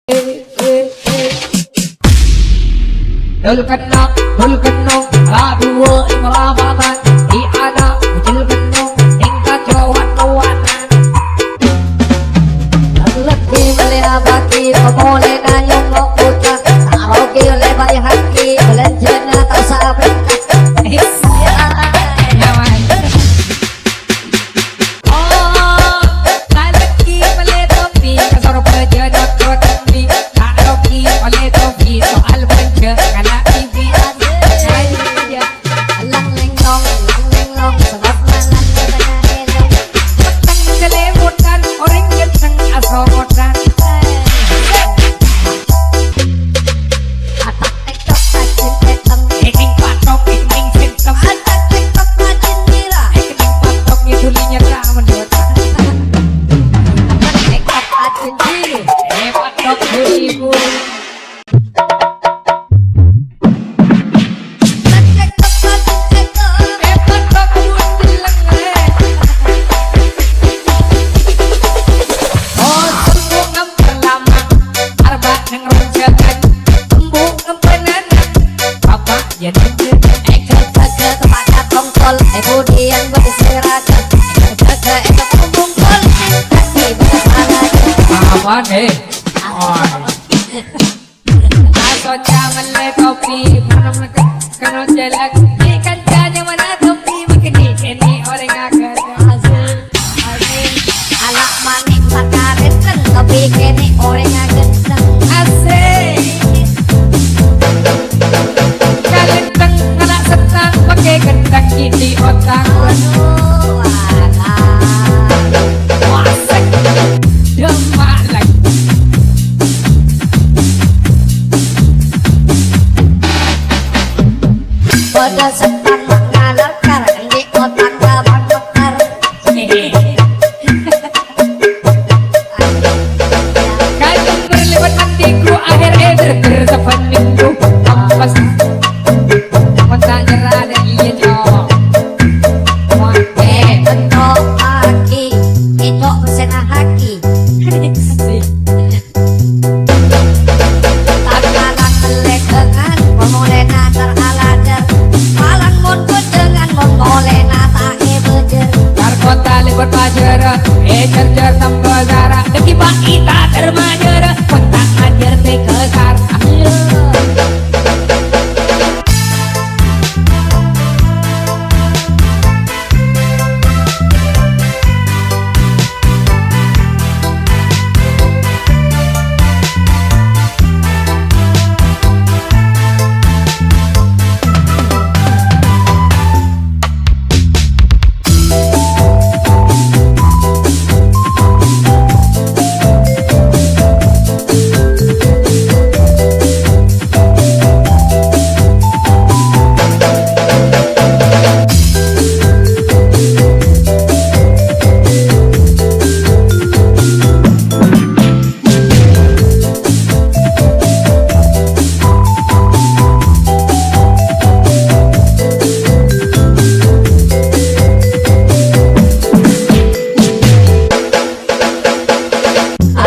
Dul kenong, raduwa ing rabatan, di anak ujil kenong, ing kacauan kawanan. Lelaki melihapati, pemole nayong lokutan, taroki lebar haki, belenjana tak sabit. Nih, atau jangan le topi, mana kena jelek, ni kancanya mana topi, makin ini orang agak asing. Anak manik makaret kan, topi kene orang agak asing. Kalian anak senang pakai gendang ini otak. Aduh, wasek, demak lagi. pada setan mengalir karang di otak abang mekar. Kalian berlewat mandiku akhir eder depan minggu ampas kontak nyerah dan iya jawab. Bentuk haki, itu bersena haki. Takalan melek dengan pemolena teralajar, malang mundur dengan mengolena tak bejer. Kota lewat pajera, jar tambah zara, deki ita termajera, kontak ajar tekekar.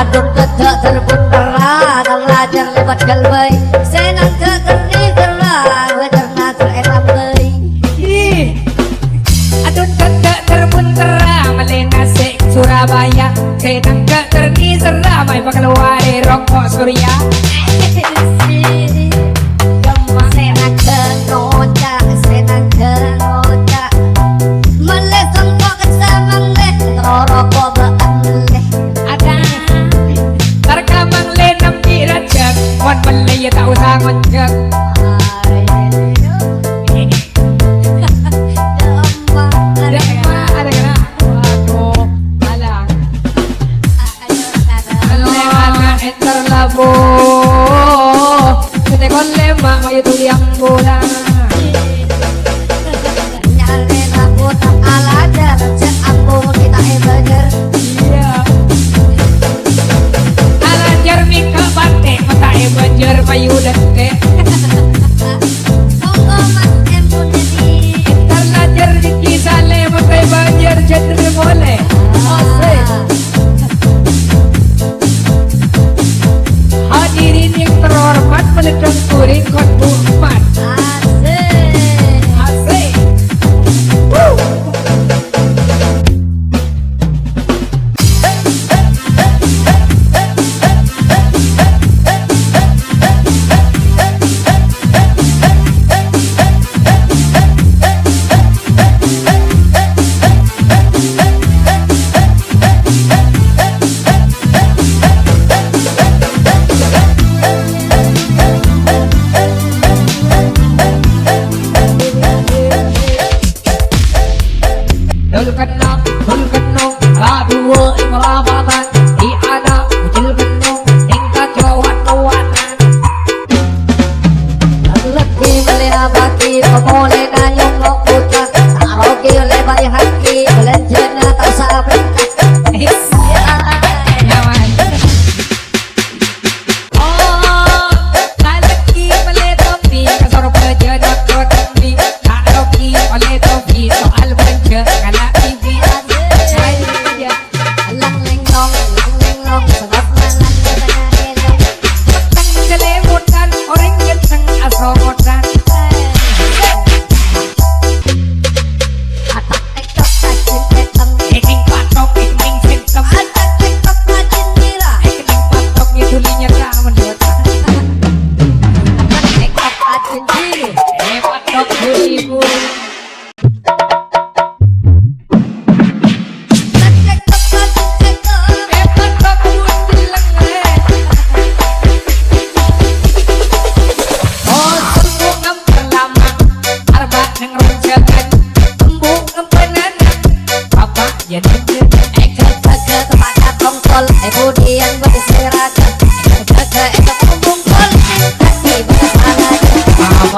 Aduk kedak terbundara, terlajar lewat galbay, senang keterni terang, weterna terelam bay. Adun kedak terbuntera, melena se Surabaya, senang keterni seramai bakal wari rokok Surya. Senang kenoja, senang kenoja, meleh sengkok kesamang leh, teroroko baan leh. Terkamang lenam dirajak, wan melaya tak usah ngojek. Ada kena, waduh, alang. Lema enter labo, setekon lema mau itu yang bola. Nyale rambut tak alajar, cek aku kita bejer. Alajar mika bate, mata banjar payu dete. Monggo mas empun jadi. Terlajar di kisah lemot banjar jadi boleh. Asik.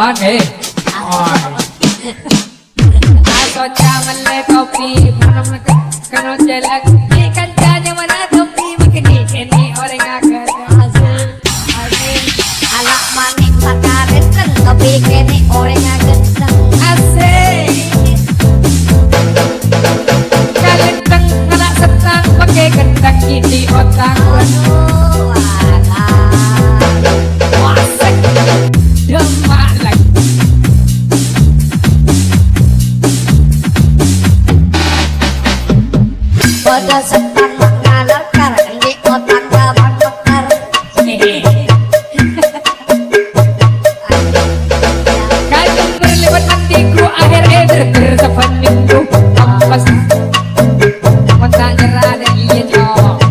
oke. Atau jangan le kopi Mana kena jelek Ni kancanya mana topi Makin ini orang akan Alak maning pakaret kan kopi kene orang gendeng. Asik Kalenteng kena setang Pakai gendang ini otak Aduh, alah. Wasek Demak lagi Pada setang mengalar karang di otak gaban mekar. Kajeng berlewat nantiku Akhir eder sepan minggu Ampas Mata nyerah dan iya cowok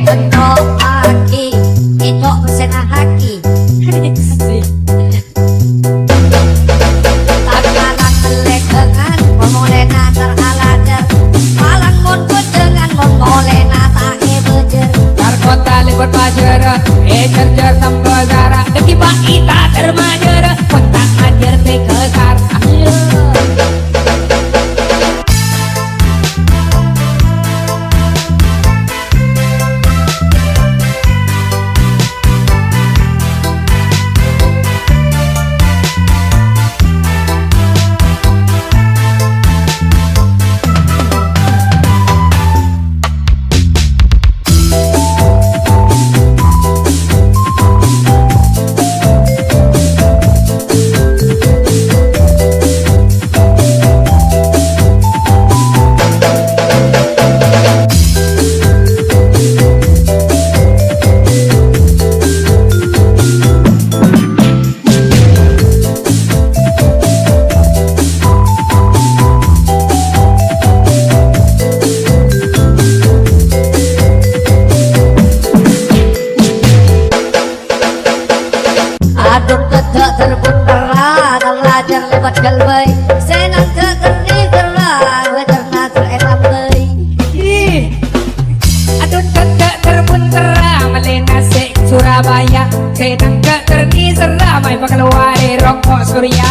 Bentuk haki, itu mesenah haki. Takalan melek dengan memulena teralajar. Malang mungut dengan memulena tak bejer. Kota lewat pajera cerjar tambah zara Deki ita termajera Kontak ajar te kekar Adung kedak terbundara Terlajar lewat galbay Senang kekerni gerah Weterna teretam bay. Adun ketek terbuntera Melena se Surabaya Sedang keterni seramai Bakal wari rokok surya